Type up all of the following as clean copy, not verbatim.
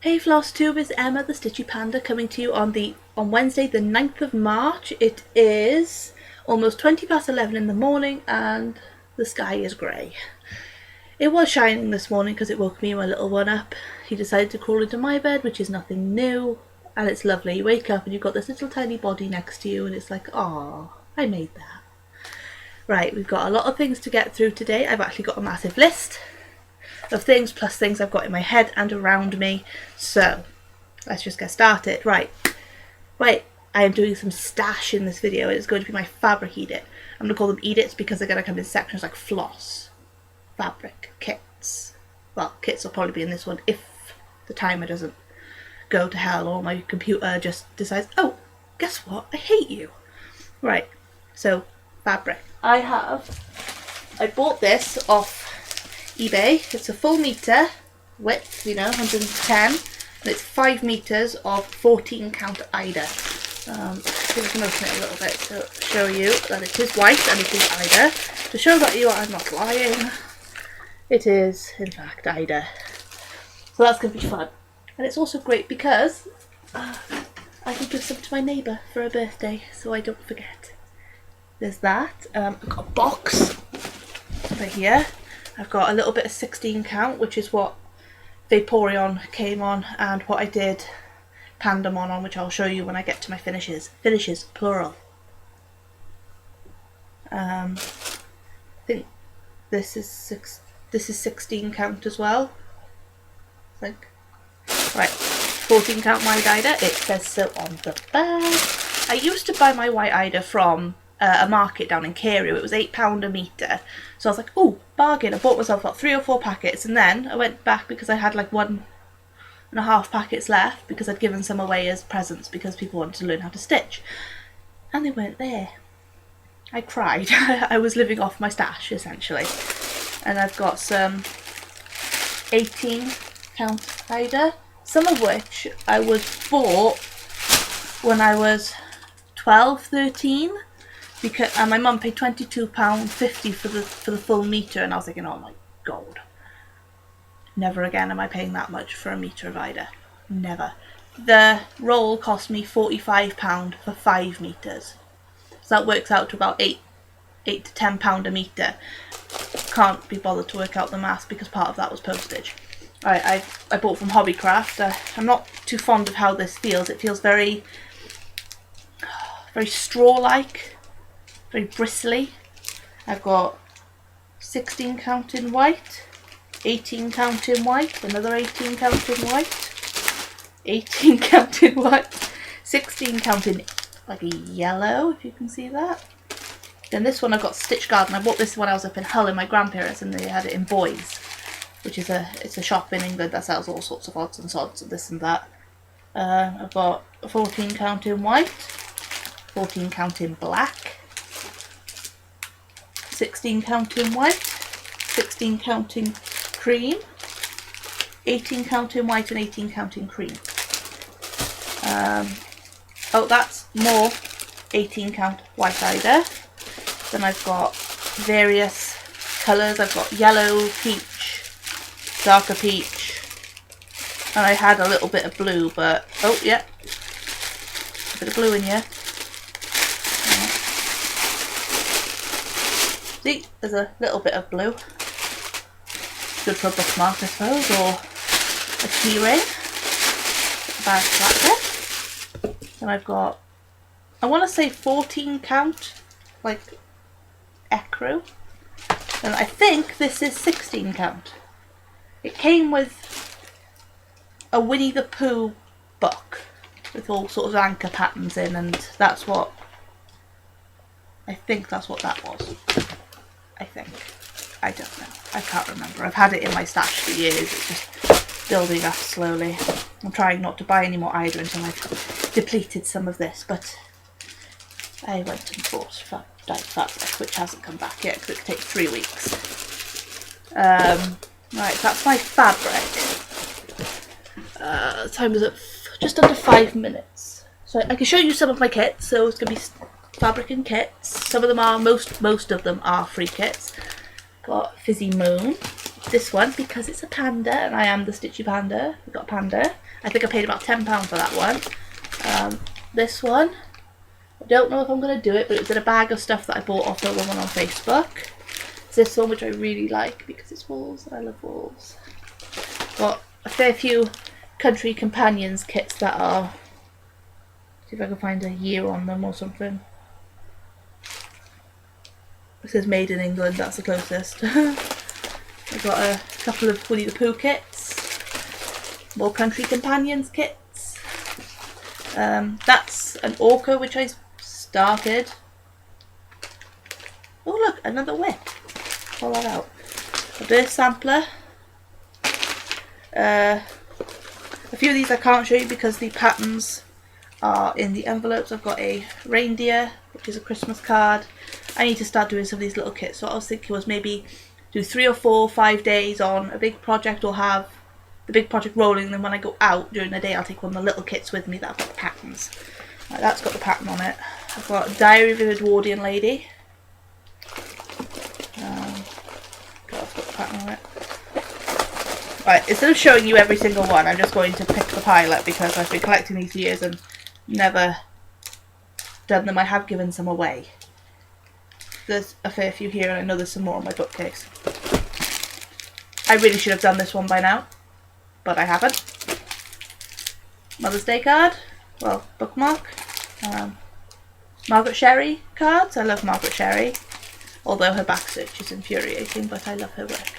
Hey Flosstube, it's Emma the Stitchy Panda coming to you on Wednesday the 9th of March. It is almost 20 past 11 in the morning and the sky is grey. It was shining this morning because it woke me and my little one up. He decided to crawl into my bed, which is nothing new, and it's lovely. You wake up and you've got this little tiny body next to you and it's like, oh, I made that. Right, we've got a lot of things to get through today. I've actually got a massive list of things plus things I've got in my head and around me, so let's just get started. Right, I am doing some stash in this video. It's going to be my fabric edit. I'm going to call them edits because they're going to come in sections like floss, fabric, kits. Well, kits will probably be in this one if the timer doesn't go to hell or my computer just decides, oh, guess what, I hate you. Right, so fabric. I bought this off eBay. It's a full metre width, 110, and it's 5 metres of 14 count Ida. See if I can open it a little bit to show you that it is white and it is Ida. To show that you I'm not lying, it is in fact Ida. So that's going to be fun. And it's also great because I can give some to my neighbour for her birthday so I don't forget. There's that. I've got a box over here. I've got a little bit of 16 count, which is what Vaporeon came on, and what I did Pandamon on, which I'll show you when I get to my finishes. Finishes, plural. I think this is 16 count as well. I think. Right, 14 count white Ida. It says so on the back. I used to buy my white Ida from a market down in Carew. It was £8 a metre, so I was like, oh, bargain. I bought myself about 3 or 4 packets, and then I went back because I had like 1.5 packets left because I'd given some away as presents because people wanted to learn how to stitch, and they weren't there. I cried. I was living off my stash essentially. And I've got some 18 count Ida, some of which I was bought when I was 12, 13. Because my mum paid £22.50 for the full metre, and I was thinking, oh my god, never again am I paying that much for a metre of Ida. Never. The roll cost me £45 for 5 metres, so that works out to about £8 to £10 a metre. Can't be bothered to work out the maths because part of that was postage. I bought from Hobbycraft. I'm not too fond of how this feels. It feels very straw-like. Very bristly. I've got 16 count in white, 18 count in white, another 18 count in white, 18 count in white, 16 count in like a yellow, if you can see that. Then this one I've got Stitch Garden. I bought this when I was up in Hull in my grandparents, and they had it in Boys, which is it's a shop in England that sells all sorts of odds and sods and this and that. I've got 14 count in white, 14 count in black, 16 count in white, 16 count in cream, 18 count in white and 18 count in cream. Oh, that's more 18 count white Ida. Then I've got various colours. I've got yellow, peach, darker peach, and I had a little bit of blue, but oh yeah, a bit of blue in here. See, there's a little bit of blue. Good for a bookmark, I suppose, or a key ring. Back to that bit. Then I've got, I want to say 14 count, like ecru. And I think this is 16 count. It came with a Winnie the Pooh book with all sorts of anchor patterns in, and that's what, I think that's what that was. I think. I don't know. I can't remember. I've had it in my stash for years. It's just building up slowly. I'm trying not to buy any more Ida until I've depleted some of this, but I went and bought dyed fabric, which hasn't come back yet because it could take 3 weeks. Right, that's my fabric. The time is at just under 5 minutes. So I can show you some of my kits. So it's going to be fabric and kits. Some of them are, most of them are free kits. Got Fizzy Moon, this one because it's a panda and I am the Stitchy Panda. We've got a panda. I think I paid about £10 for that one. This one, I don't know if I'm going to do it, but it's in a bag of stuff that I bought off the woman on Facebook. It's this one which I really like because it's wolves and I love wolves. Got a fair few Country Companions kits that are, see if I can find a year on them or something. It says made in England, that's the closest. I've got a couple of Winnie the Pooh kits, more Country Companions kits. That's an orca which I started. Oh look, another whip. Pull that out. A birth sampler. A few of these I can't show you because the patterns are in the envelopes. I've got a reindeer, which is a Christmas card. I need to start doing some of these little kits. So what I was thinking was maybe do 3 or 4, 5 days on a big project, or have the big project rolling, and then when I go out during the day I'll take one of the little kits with me that have got the patterns. Right, that's got the pattern on it. I've got a Diary of an Edwardian Lady. That's got the pattern on it. Right, instead of showing you every single one, I'm just going to pick the pilot because I've been collecting these years and never done them. I have given some away. There's a fair few here and I know there's some more on my bookcase. I really should have done this one by now, but I haven't. Mother's Day card, well, bookmark. Margaret Sherry cards, I love Margaret Sherry, although her backstitch is infuriating, but I love her work.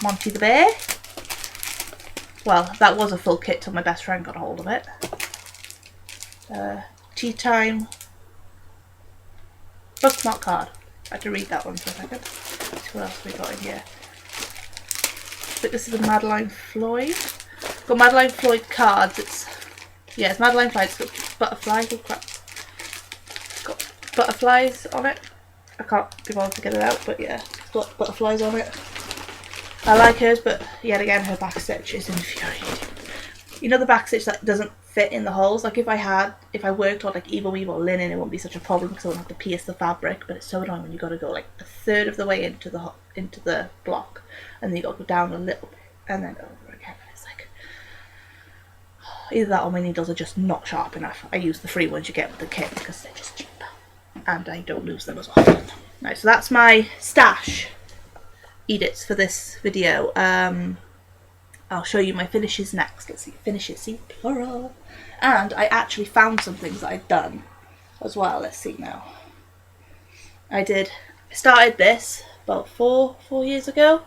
Monty the Bear. Well, that was a full kit till my best friend got a hold of it. Tea Time bookmark card. I had to read that one for a second. Let's see what else we got in here. I think this is a Madeline Floyd. Got Madeline Floyd cards. It's Madeline Floyd. It's got butterflies. Oh crap. It's got butterflies on it. I can't be bothered to get it out, but yeah, it's got butterflies on it. I like hers, but yet again her backstitch is infuriating. You know the backstitch that doesn't fit in the holes? Like if I worked on like Evo Weave or linen, it wouldn't be such a problem because I wouldn't have to pierce the fabric, but it's so annoying when you got to go like a third of the way into the block and then you got to go down a little bit and then over again. It's like, either that or my needles are just not sharp enough. I use the free ones you get with the kit because they're just cheaper and I don't lose them as often. Right, so that's my stash edits for this video. I'll show you my finishes next. Let's see, finishes, see, plural. And I actually found some things that I'd done as well. Let's see now. I started this about four years ago,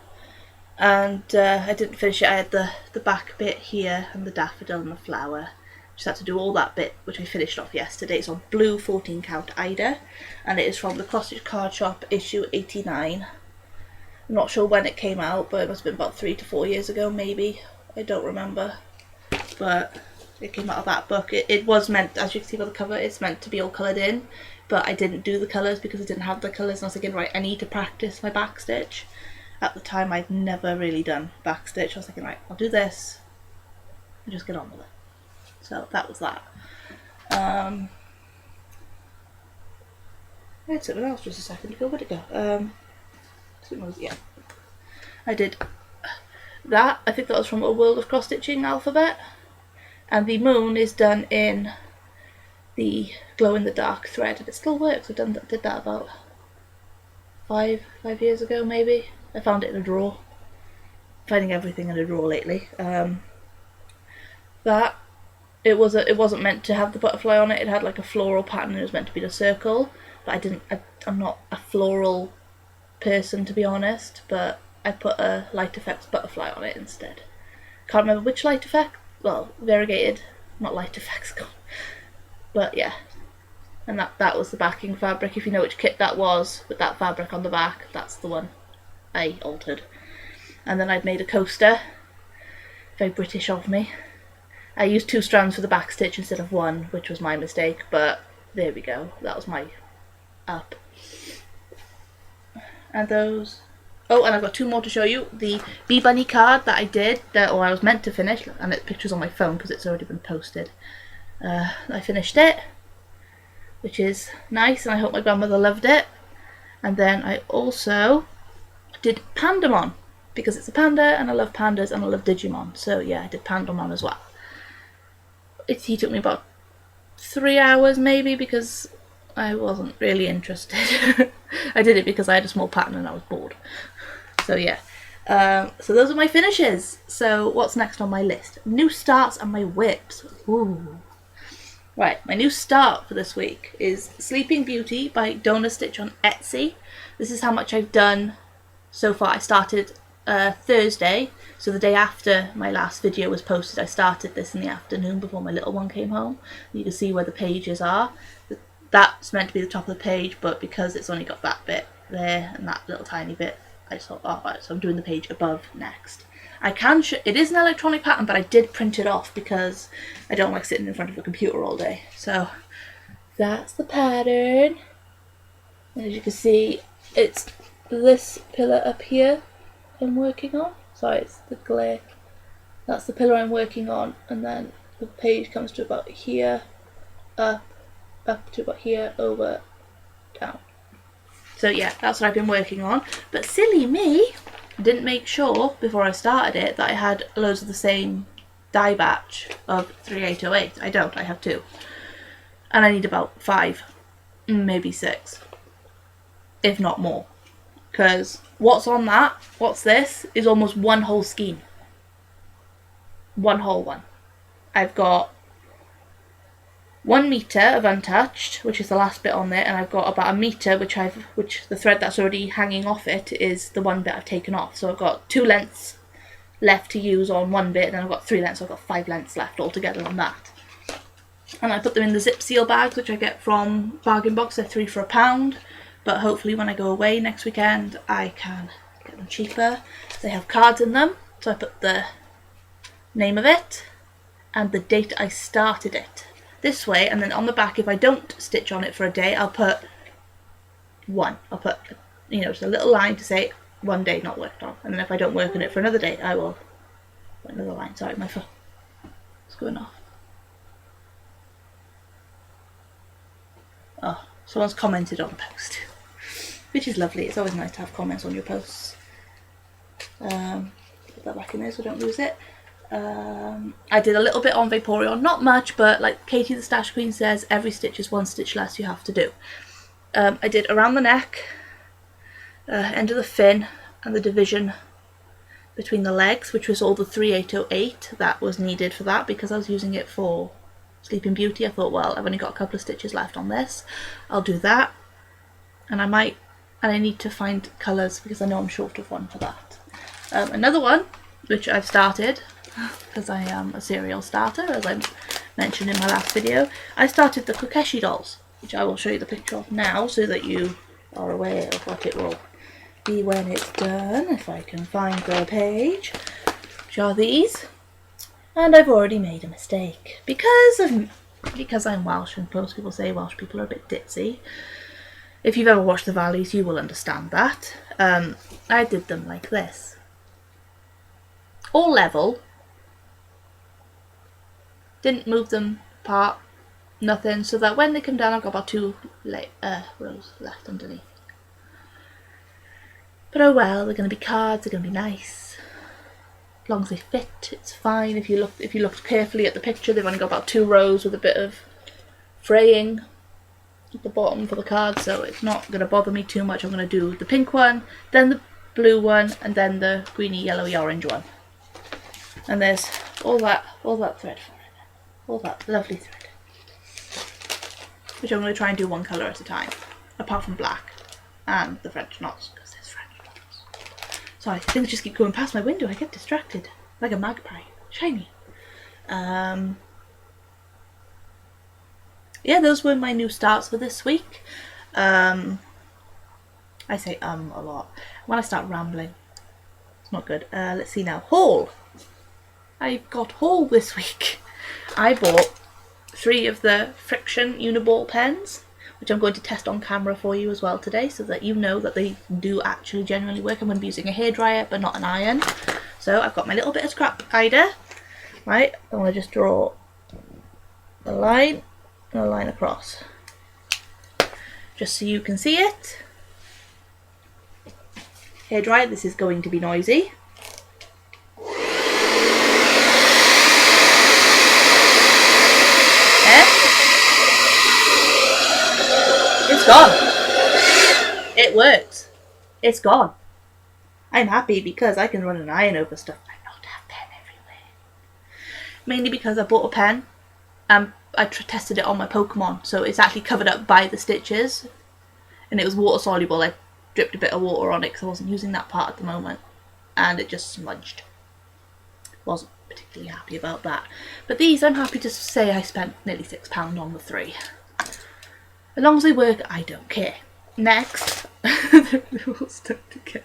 and I didn't finish it. I had the back bit here and the daffodil and the flower. Just had to do all that bit, which we finished off yesterday. It's on blue 14 count Ida, and it is from the Cross Stitch Card Shop issue 89. I'm not sure when it came out, but it must have been about 3 to 4 years ago, maybe. I don't remember. But it came out of that book. It was meant, as you can see by the cover, it's meant to be all coloured in. But I didn't do the colours because I didn't have the colours. And I was thinking, right, I need to practice my backstitch. At the time, I'd never really done backstitch. I was thinking, right, I'll do this and just get on with it. So that was that. I had something else just a second ago. Where'd it go? Yeah, I did that. I think that was from A World of Cross Stitching alphabet, and the moon is done in the glow in the dark thread, and it still works. Did that about five years ago, maybe. I found it in a drawer. Finding everything in a drawer lately. That it wasn't meant to have the butterfly on it. It had like a floral pattern. And it was meant to be the circle, but I'm not a floral person, to be honest, but I put a Light Effects butterfly on it instead. Can't remember which Light Effect. Well, variegated, not Light Effects, but yeah. And that was the backing fabric. If you know which kit that was with that fabric on the back, that's the one I altered. And then I'd made a coaster. Very British of me. I used 2 strands for the back stitch instead of 1, which was my mistake, but there we go. That was my up. And those. Oh, and I've got 2 more to show you. The Bee Bunny card that I did, or I was meant to finish, and the picture's on my phone because it's already been posted. I finished it, which is nice, and I hope my grandmother loved it. And then I also did Pandamon, because it's a panda and I love pandas and I love Digimon. So yeah, I did Pandamon as well. He took me about 3 hours maybe, because I wasn't really interested. I did it because I had a small pattern and I was bored. So yeah. So those are my finishes. So what's next on my list? New starts and my WIPS. Ooh. Right, my new start for this week is Sleeping Beauty by Donor Stitch on Etsy. This is how much I've done so far. I started Thursday, so the day after my last video was posted. I started this in the afternoon before my little one came home. You can see where the pages are. That's meant to be the top of the page, but because it's only got that bit there and that little tiny bit, I just thought, oh, right, so I'm doing the page above next. I can it is an electronic pattern, but I did print it off because I don't like sitting in front of a computer all day. So that's the pattern. As you can see, it's this pillar up here I'm working on. Sorry, it's the glare. That's the pillar I'm working on, and then the page comes to about here, up to about here, over, down. So yeah, that's what I've been working on. But silly me, didn't make sure before I started it that I had loads of the same die batch of 3808. I don't, I have 2. And I need about 5, maybe 6, if not more. Because what's on that, what's this, is almost one whole skein. One whole one. I've got 1 meter of untouched, which is the last bit on there, and I've got about 1 meter, which the thread that's already hanging off it is the one bit I've taken off. So I've got 2 lengths left to use on one bit, and then I've got 3 lengths, so I've got 5 lengths left altogether on that. And I put them in the zip seal bags, which I get from Bargain Box. They're 3 for £1, but hopefully when I go away next weekend I can get them cheaper. They have cards in them, so I put the name of it and the date I started it this way, and then on the back, if I don't stitch on it for a day, I'll put 1. I'll put, you know, just a little line to say 1 day not worked on, and then if I don't work on it for another day, I will put another line. Sorry, my foot is going off. Oh, someone's commented on the post, which is lovely. It's always nice to have comments on your posts. Put that back in there so I don't lose it. I did a little bit on Vaporeon, not much, but like Katie the Stash Queen says, every stitch is 1 stitch less you have to do. I did around the neck, end of the fin, and the division between the legs, which was all the 3808 that was needed for that, because I was using it for Sleeping Beauty. I thought, well, I've only got a couple of stitches left on this, I'll do that, and I need to find colours because I know I'm short of one for that. Another one which I've started, because I am a serial starter, as I mentioned in my last video, I started the Kokeshi dolls, which I will show you the picture of now so that you are aware of what it will be when it's done, if I can find the page, which are these. And I've already made a mistake because I'm Welsh, and most people say Welsh people are a bit ditzy. If you've ever watched the Valleys, you will understand that. I did them like this, all level. Didn't move them apart, nothing, so that when they come down I've got about 2 rows left underneath. But oh well, they're going to be cards, they're going to be nice. As long as they fit, it's fine. If you looked carefully at the picture, they've only got about 2 rows with a bit of fraying at the bottom for the cards, so it's not going to bother me too much. I'm going to do the pink one, then the blue one, and then the greeny, yellowy, orange one. And there's all that thread for it. All that lovely thread, which I'm going to try and do 1 colour at a time, apart from black and the French knots, because there's French knots. Sorry, things just keep going past my window. I get distracted like a magpie. Shiny. Yeah, those were my new starts for this week. I say a lot when I start rambling. It's not good. Let's see now. Haul. I got haul this week. I bought 3 of the Friction Uniball pens, which I'm going to test on camera for you as well today, so that you know that they do actually genuinely work. I'm going to be using a hairdryer, but not an iron. So I've got my little bit of scrap guider. Right, I want to just draw a line and a line across, just so you can see it. hairdryer. This is going to be noisy. It's gone. It works. It's gone. I'm happy because I can run an iron over stuff. I don't have pen everywhere. Mainly because I bought a pen and I tested it on my Pokemon, so it's actually covered up by the stitches, and it was water soluble. I dripped a bit of water on it because I wasn't using that part at the moment, and it just smudged. Wasn't particularly happy about that. But these, I'm happy to say I spent nearly £6 on the 3. As long as they work, I don't care. Next, they're all stuck together.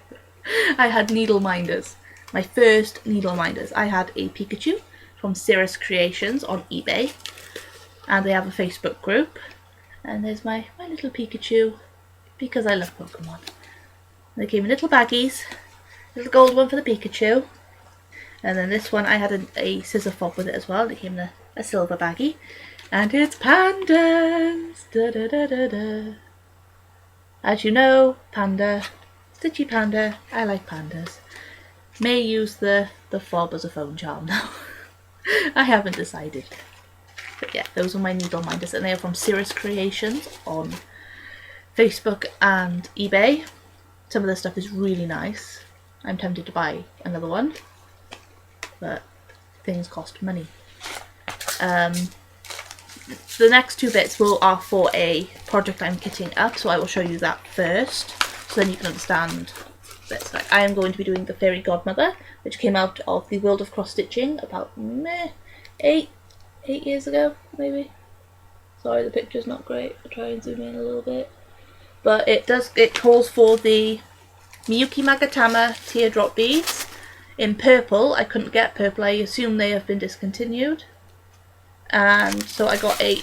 I had needle minders. My first needle minders. I had a Pikachu from Cirrus Creations on eBay, and they have a Facebook group. And there's my little Pikachu, because I love Pokemon. They came in little baggies. Little gold one for the Pikachu. And then this one, I had a scissor fob with it as well. It came in a silver baggie. And it's pandas! Da, da, da, da, da. As you know, panda, Stitchy Panda, I like pandas. May use the fob as a phone charm now. I haven't decided. But yeah, those are my needle minders, and they are from Cirrus Creations on Facebook and eBay. Some of the stuff is really nice. I'm tempted to buy another one, but things cost money. The next 2 bits are for a project I'm kitting up, so I will show you that first, so then you can understand bits. Like, I am going to be doing the Fairy Godmother, which came out of the World of Cross Stitching about 8 years ago, maybe. Sorry, the picture's not great. I'll try and zoom in a little bit. But it calls for the Miyuki Magatama teardrop beads in purple. I couldn't get purple. I assume they have been discontinued. And so I got a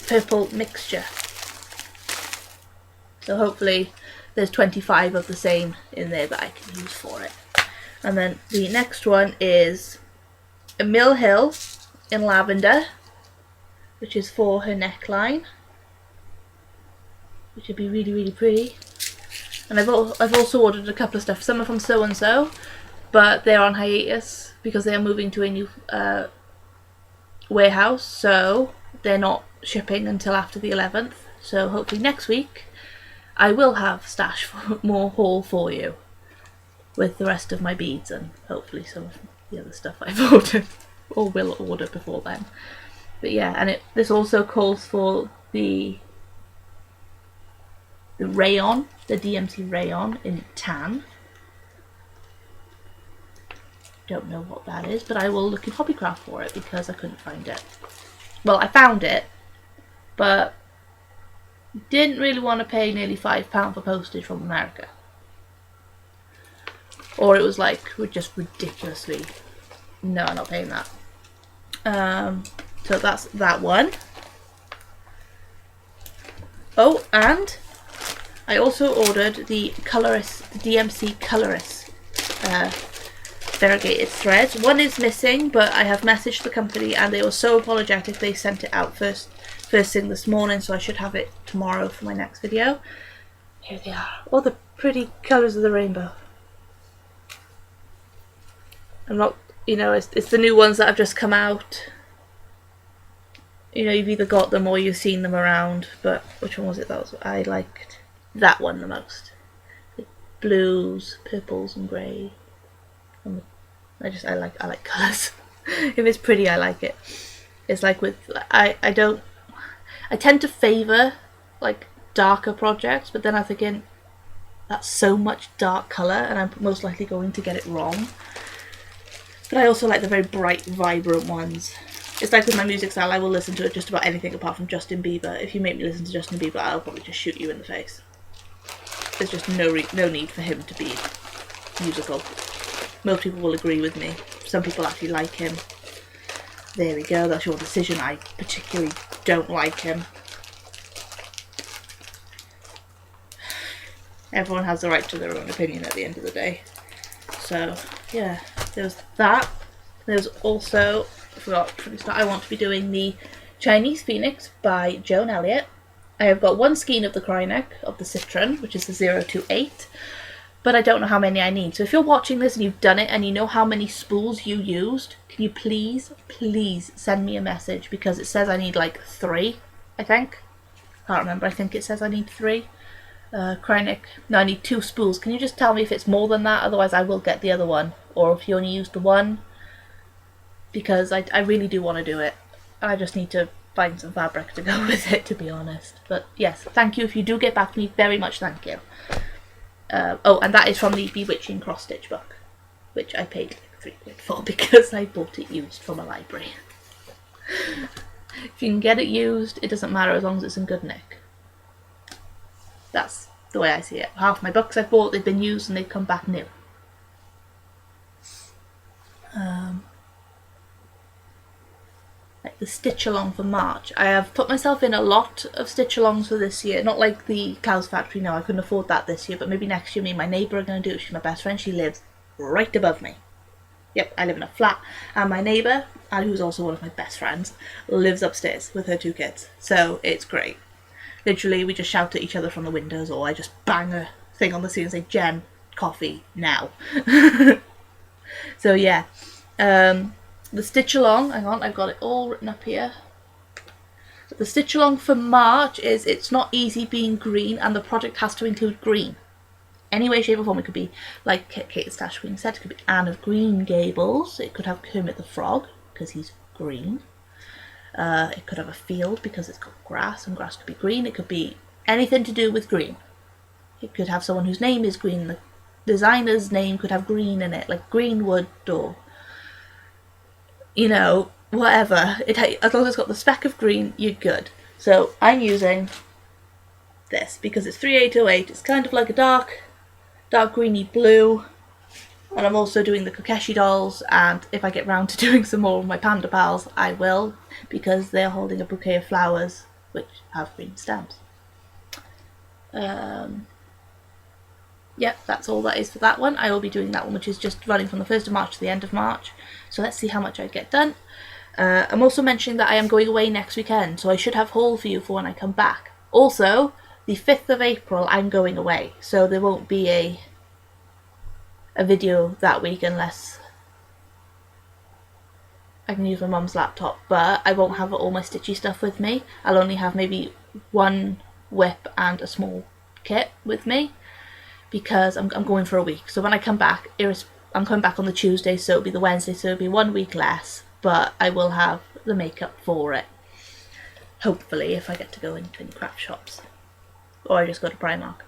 purple mixture. So hopefully there's 25 of the same in there that I can use for it. And then the next one is a Mill Hill in lavender, which is for her neckline, which would be really, really pretty. And I've also ordered a couple of stuff. Some are from So and So, but they're on hiatus because they are moving to a new warehouse, so they're not shipping until after the 11th. So hopefully next week I will have stash for more haul for you with the rest of my beads and hopefully some of the other stuff I've ordered or will order before then. But yeah, and this also calls for the rayon, the DMC rayon in tan. Don't know what that is, but I will look in Hobbycraft for it because I couldn't find it. Well, I found it, but didn't really want to pay nearly £5 for postage from America. Or it was like, just ridiculously, no, I'm not paying that. So that's that one. Oh, and I also ordered the DMC Colorist variegated threads. One is missing, but I have messaged the company and they were so apologetic they sent it out first thing this morning, so I should have it tomorrow for my next video. Here they are, all the pretty colours of the rainbow. I'm not, it's the new ones that have just come out. You've either got them or you've seen them around, but which one was it I liked? That one the most. The blues, purples and grey. I like colours. If it's pretty, I like it. It's like I tend to favour like darker projects, but then I'm thinking that's so much dark colour and I'm most likely going to get it wrong. But I also like the very bright, vibrant ones. It's like with my music style, I will listen to just about anything apart from Justin Bieber. If you make me listen to Justin Bieber, I'll probably just shoot you in the face. There's just no need for him to be musical. Most people will agree with me. Some people actually like him. There we go, that's your decision. I particularly don't like him. Everyone has the right to their own opinion at the end of the day. So, yeah, there's that. There's also, I forgot from the start, I want to be doing the Chinese Phoenix by Joan Elliott. I have got one skein of the Kryneck of the Citron, which is the 028. but I don't know how many I need. So if you're watching this and you've done it and you know how many spools you used, can you please send me a message, because it says I need like 3, I think. Can't remember, I think it says I need 3. Krynic, no, I need 2 spools. Can you just tell me if it's more than that? Otherwise I will get the other one, or if you only used the one, because I really do want to do it. I just need to find some fabric to go with it, to be honest. But yes, thank you. If you do get back to me, very much thank you. Oh, and that is from the Bewitching cross stitch book, which I paid like £3 for because I bought it used from a library. If you can get it used, it doesn't matter as long as it's in good nick. That's the way I see it. Half my books I've bought, they've been used and they've come back new. Like the stitch along for March. I have put myself in a lot of stitch alongs for this year. Not like the Clouds Factory, no, I couldn't afford that this year, but maybe next year me and my neighbour are going to do it. She's my best friend, she lives right above me. Yep, I live in a flat, and my neighbour, who's also one of my best friends, lives upstairs with her 2 kids. So it's great. Literally, we just shout at each other from the windows, or I just bang a thing on the ceiling and say, "Jen, coffee, now." So yeah, the stitch along, hang on, I've got it all written up here. The stitch along for March is It's Not Easy Being Green, and the project has to include green. Any way, shape or form. It could be like Kate the Stash Queen said, it could be Anne of Green Gables, it could have Kermit the Frog because he's green, it could have a field because it's got grass and grass could be green, it could be anything to do with green. It could have someone whose name is green, the designer's name could have green in it, like Greenwood, or you know, whatever. As long as it's got the speck of green, you're good. So I'm using this because it's 3808, it's kind of like a dark greeny blue, and I'm also doing the Kokeshi dolls, and if I get round to doing some more of my panda pals I will, because they're holding a bouquet of flowers which have green stems. Yep, that's all that is for that one. I will be doing that one, which is just running from the 1st of March to the end of March, so let's see how much I get done. I'm also mentioning that I am going away next weekend, so I should have haul for you for when I come back. Also, the 5th of April I'm going away, so there won't be a video that week unless I can use my mum's laptop, but I won't have all my stitchy stuff with me. I'll only have maybe 1 whip and a small kit with me because I'm going for a week. So when I come back, I'm coming back on the Tuesday, so it'll be the Wednesday, so it'll be 1 week less, but I will have the makeup for it. Hopefully, if I get to go into any craft shops. Or I just go to Primark,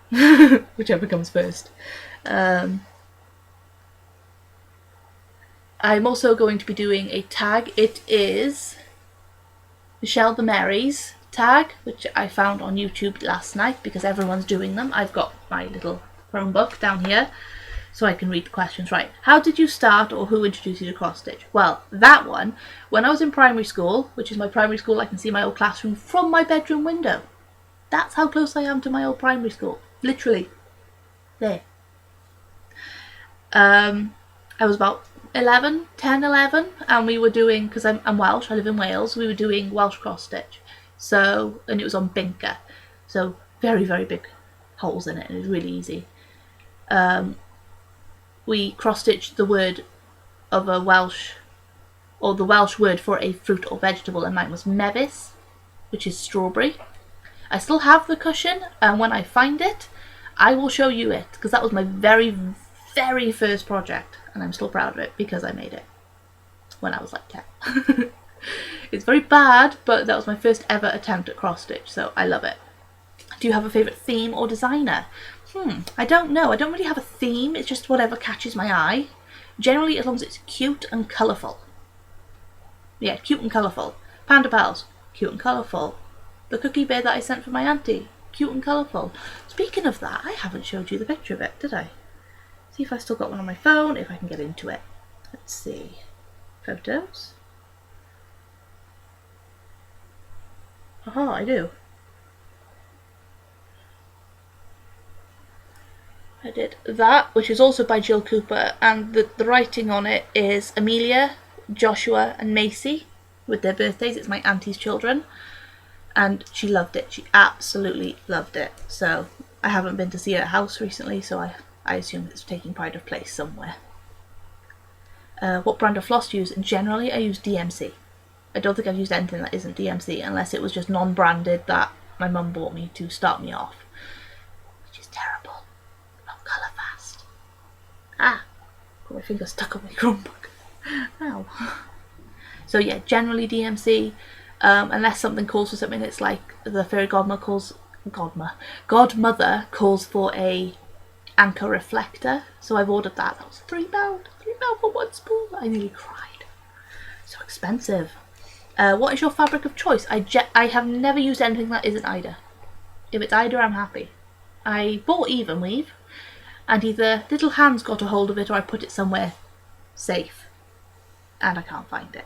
whichever comes first. I'm also going to be doing a tag. It is MichelletheMerry's tag, which I found on YouTube last night because everyone's doing them. I've got my little Chromebook down here so I can read the questions. Right, how did you start, or who introduced you to cross stitch? Well, that one, when I was in primary school, which is my primary school, I can see my old classroom from my bedroom window. That's how close I am to my old primary school. Literally. There. I was about 10, 11, and we were doing, because I'm Welsh, I live in Wales, we were doing Welsh cross stitch. So, and it was on Binker. So, very, very big holes in it, and it was really easy. We cross stitched the word of a Welsh, or the Welsh word for a fruit or vegetable, and mine was mefus, which is strawberry. I still have the cushion, and when I find it, I will show you it, because that was my very, very first project, and I'm still proud of it because I made it when I was like 10. It's very bad, but that was my first ever attempt at cross stitch, so I love it. Do you have a favourite theme or designer? I don't know. I don't really have a theme, it's just whatever catches my eye. Generally, as long as it's cute and colourful. Yeah, cute and colourful. Panda Pals, cute and colourful. The cookie bear that I sent from my auntie, cute and colourful. Speaking of that, I haven't showed you the picture of it, did I? See if I still got one on my phone, if I can get into it. Let's see. Photos. Aha, I do. I did that, which is also by Jill Cooper, and the writing on it is Amelia, Joshua and Macy with their birthdays. It's my auntie's children. And she loved it. She absolutely loved it. So I haven't been to see her house recently, so I I assume it's taking pride of place somewhere. What brand of floss do you use? Generally, I use DMC. I don't think I've used anything that isn't DMC, unless it was just non-branded that my mum bought me to start me off. Which is terrible. Not colour fast. Ah! Got my finger stuck on my Chromebook. Ow. So yeah, generally DMC, unless something calls for something that's like the fairy godmother calls for a anchor reflector. So I've ordered that. That was £3. £3 for one spool. I nearly cried. So expensive. What is your fabric of choice? I have never used anything that isn't Ida. If it's Ida, I'm happy. I bought Even Weave, and either little hands got a hold of it or I put it somewhere safe, and I can't find it.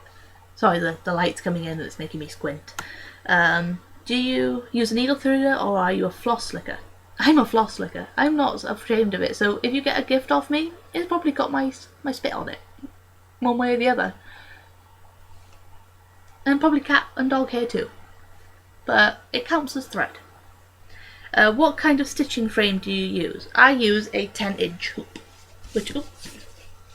Sorry, the light's coming in and it's making me squint. Do you use a needle threader or are you a floss licker? I'm a floss licker. I'm not ashamed of it. So if you get a gift off me, it's probably got my spit on it, one way or the other. And probably cat and dog hair too. But it counts as thread. What kind of stitching frame do you use? I use a 10-inch hoop.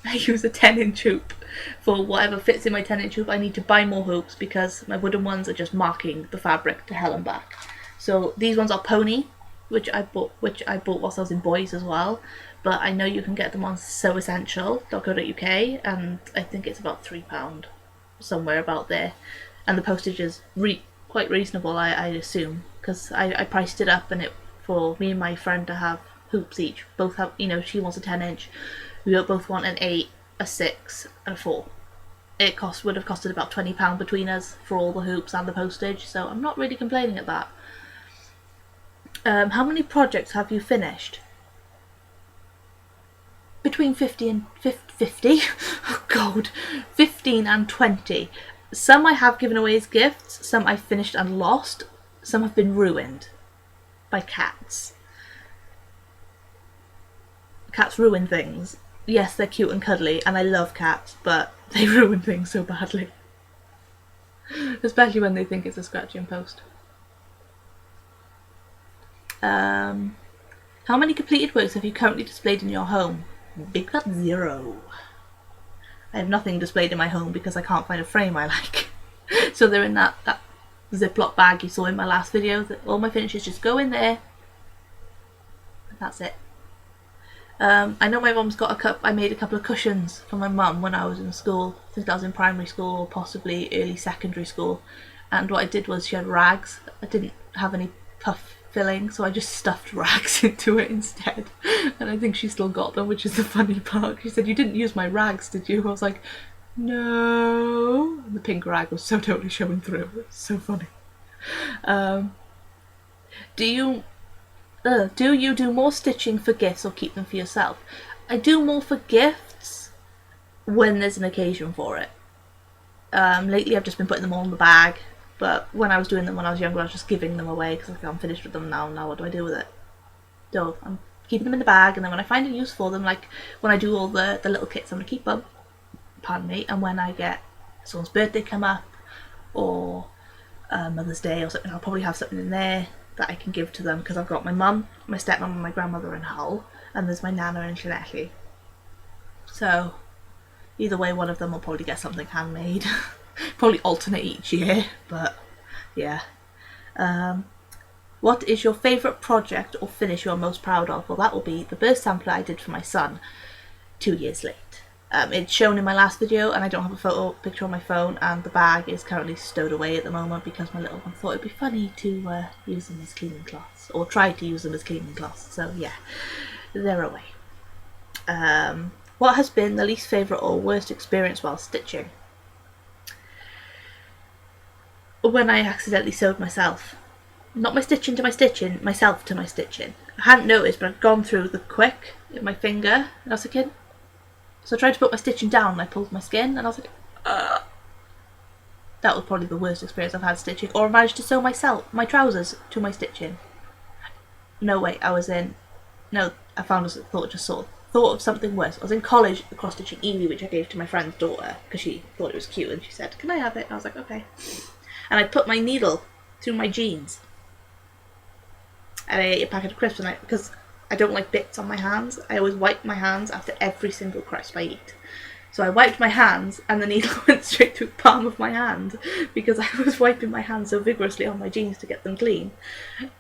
I use a 10-inch hoop. For whatever fits in my 10-inch hoop, I need to buy more hoops because my wooden ones are just marking the fabric to hell and back. So these ones are Pony, which I bought whilst I was in Boys as well. But I know you can get them on soessential.co.uk, and I think it's about £3, somewhere about there. And the postage is quite reasonable, I assume, because I priced it up, and it for me and my friend to have hoops each. Both have, she wants a 10-inch. We both want an 8, a 6, and a 4. It would have costed about £20 between us for all the hoops and the postage, so I'm not really complaining at that. How many projects have you finished? Between 15 and 20. Some I have given away as gifts, some I've finished and lost, some have been ruined by cats. Cats ruin things. Yes, they're cute and cuddly, and I love cats, but they ruin things so badly. Especially when they think it's a scratching post. How many completed works have you currently displayed in your home? Big fat 0. I have nothing displayed in my home because I can't find a frame I like. So they're in that Ziploc bag you saw in my last video. All my finishes just go in there. And that's it. I know my mum's got I made a couple of cushions for my mum when I was in school. I think I was in primary school or possibly early secondary school. And what I did was she had rags. I didn't have any puff filling, so I just stuffed rags into it instead. And I think she still got them, which is the funny part. She said, "You didn't use my rags, did you?" I was like, "No." And the pink rag was so totally showing through. It's so funny. Do you do more stitching for gifts or keep them for yourself? I do more for gifts when there's an occasion for it. Lately I've just been putting them all in the bag, but when I was doing them when I was younger I was just giving them away because I'm finished with them now. Now what do I do with it? So I'm keeping them in the bag, and then when I find a use for them, like when I do all the little kits, I'm going to keep them, pardon me, and when I get someone's birthday come up or Mother's Day or something, I'll probably have something in there that I can give to them, because I've got my mum, my stepmum and my grandmother in Hull, and there's my nana in Llanelli. So either way, one of them will probably get something handmade. Probably alternate each year, but yeah. What is your favourite project or finish you're most proud of? Well, that will be the burst sampler I did for my son 2 years late. It's shown in my last video, and I don't have a picture on my phone, and the bag is currently stowed away at the moment because my little one thought it'd be funny to use them as cleaning cloths, or try to use them as cleaning cloths. So yeah, they're away. What has been the least favourite or worst experience while stitching? When I accidentally sewed myself. Not my stitching to my stitching, myself to my stitching. I hadn't noticed, but I'd gone through the quick in my finger when I was a kid. So I tried to put my stitching down and I pulled my skin, and I was like, ugh. That was probably the worst experience I've had stitching. Or I managed to sew my trousers to my stitching. No, wait, I thought of something worse. I was in college, the cross stitching Evie, which I gave to my friend's daughter because she thought it was cute, and she said, "Can I have it?" And I was like, okay. And I put my needle through my jeans. And I ate a packet of crisps, because I don't like bits on my hands. I always wipe my hands after every single crisp I eat. So I wiped my hands and the needle went straight through the palm of my hand because I was wiping my hands so vigorously on my jeans to get them clean.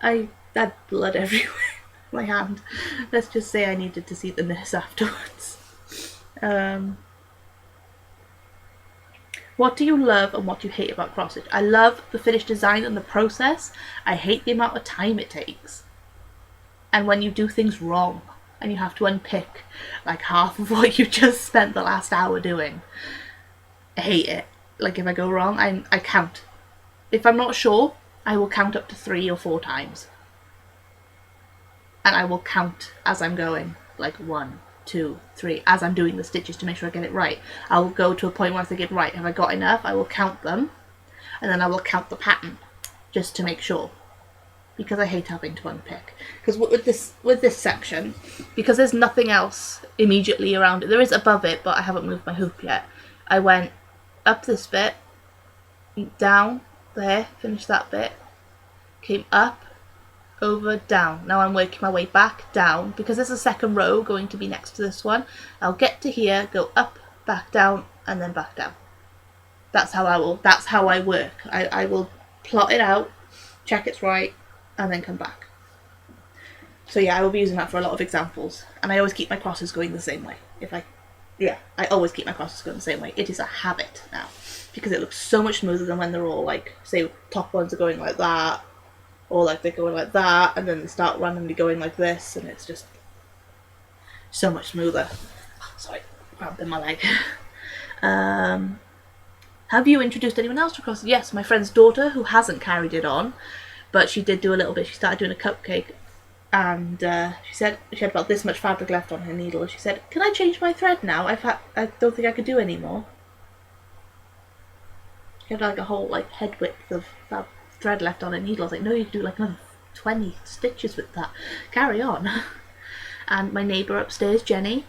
I had blood everywhere on my hand. Let's just say I needed to see the nurse afterwards. What do you love and what do you hate about cross stitch? I love the finished design and the process. I hate the amount of time it takes. And when you do things wrong and you have to unpick like half of what you just spent the last hour doing. I hate it. Like if I go wrong, I count. If I'm not sure, I will count up to 3 or 4 times. And I will count as I'm going, like 1, 2, 3, as I'm doing the stitches to make sure I get it right. I will go to a point where I think it right. Have I got enough? I will count them, and then I will count the pattern just to make sure. Because I hate having to unpick. Because with this section, because there's nothing else immediately around it. There is above it, but I haven't moved my hoop yet. I went up this bit, down there, finished that bit, came up, over, down. Now I'm working my way back, down, because there's a second row going to be next to this one. I'll get to here, go up, back down, and then back down. That's how I work. I will plot it out, check it's right, and then come back. So yeah, I will be using that for a lot of examples. And I always keep my crosses going the same way. I always keep my crosses going the same way. It is a habit now. Because it looks so much smoother than when they're all like, say, top ones are going like that. Or like they're going like that, and then they start randomly going like this, and it's just so much smoother. Oh, sorry, grabbed in my leg. Have you introduced anyone else to crosses? Yes, my friend's daughter, who hasn't carried it on. But she did do a little bit. She started doing a cupcake, and she said she had about this much fabric left on her needle. She said, "Can I change my thread now? I don't think I could do any more." She had like a whole like head width of thread left on her needle. I was like, "No, you can do like another 20 stitches with that. Carry on." And my neighbour upstairs, Jenny,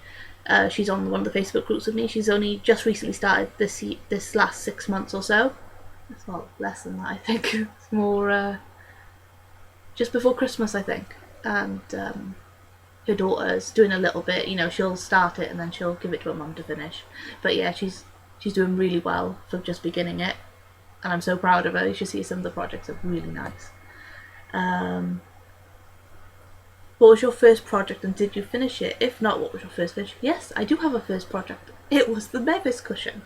she's on one of the Facebook groups with me. She's only just recently started this last 6 months or so. It's not less than that, I think. It's more. Just before Christmas, I think, and her daughter's doing a little bit. You know, she'll start it and then she'll give it to her mum to finish. But yeah, she's doing really well for just beginning it, and I'm so proud of her. You should see some of the projects are really nice. What was your first project and did you finish it? If not, what was your first finish? Yes, I do have a first project. It was the Mevis cushion.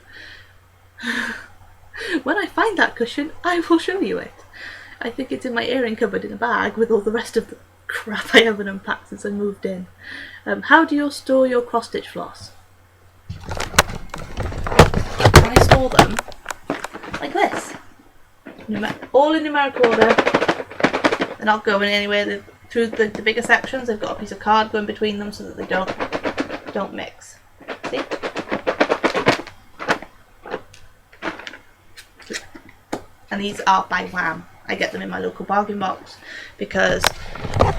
When I find that cushion, I will show you it. I think it's in my earring cupboard in a bag with all the rest of the crap I haven't unpacked since I moved in. How do you store your cross stitch floss? I store them like this. All in numerical order. They're not going anywhere. Through the bigger sections, they've got a piece of card going between them so that they don't mix. See? And these are by Wham. I get them in my local bargain box because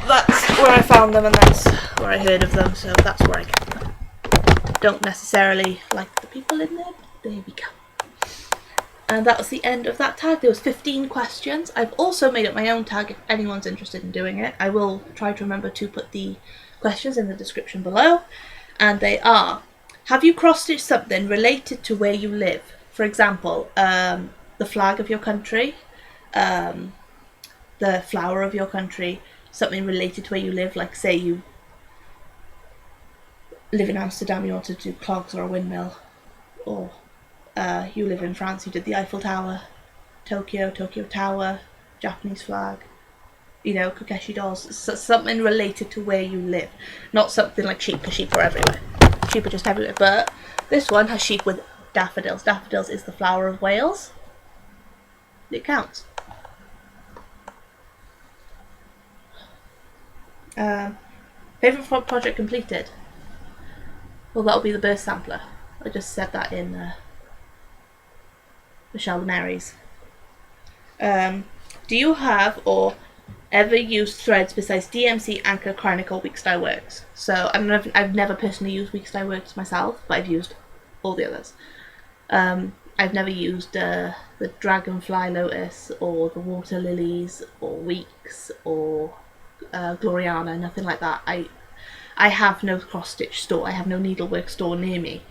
that's where I found them and that's where I heard of them, so that's where I get them. Don't necessarily like the people in there, but there we go. And that was the end of that tag. There was 15 questions. I've also made up my own tag if anyone's interested in doing it. I will try to remember to put the questions in the description below. And they are, have you cross-stitched something related to where you live? For example, the flag of your country, the flower of your country, something related to where you live, like say you live in Amsterdam, you want to do clogs or a windmill, or you live in France, you did the Eiffel Tower, Tokyo Tower, Japanese flag, you know, Kokeshi dolls, something related to where you live, not something like sheep, because sheep are everywhere. Sheep are just everywhere, but this one has sheep with daffodils. Daffodils is the flower of Wales. It counts. Favourite project completed? Well, that'll be the burst sampler. I just said that in MichelletheMerry's. Do you have or ever used threads besides DMC, Anchor, Chronicle, Weekstyle Works? So I've never personally used Weekstyle Works myself, but I've used all the others. I've never used the Dragonfly Lotus or the Water Lilies or Weeks or Gloriana, nothing like that. I have no cross-stitch store, I have no needlework store near me.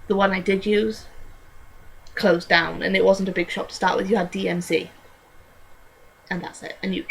The one I did use closed down, and it wasn't a big shop to start with. You had DMC, and that's it. And you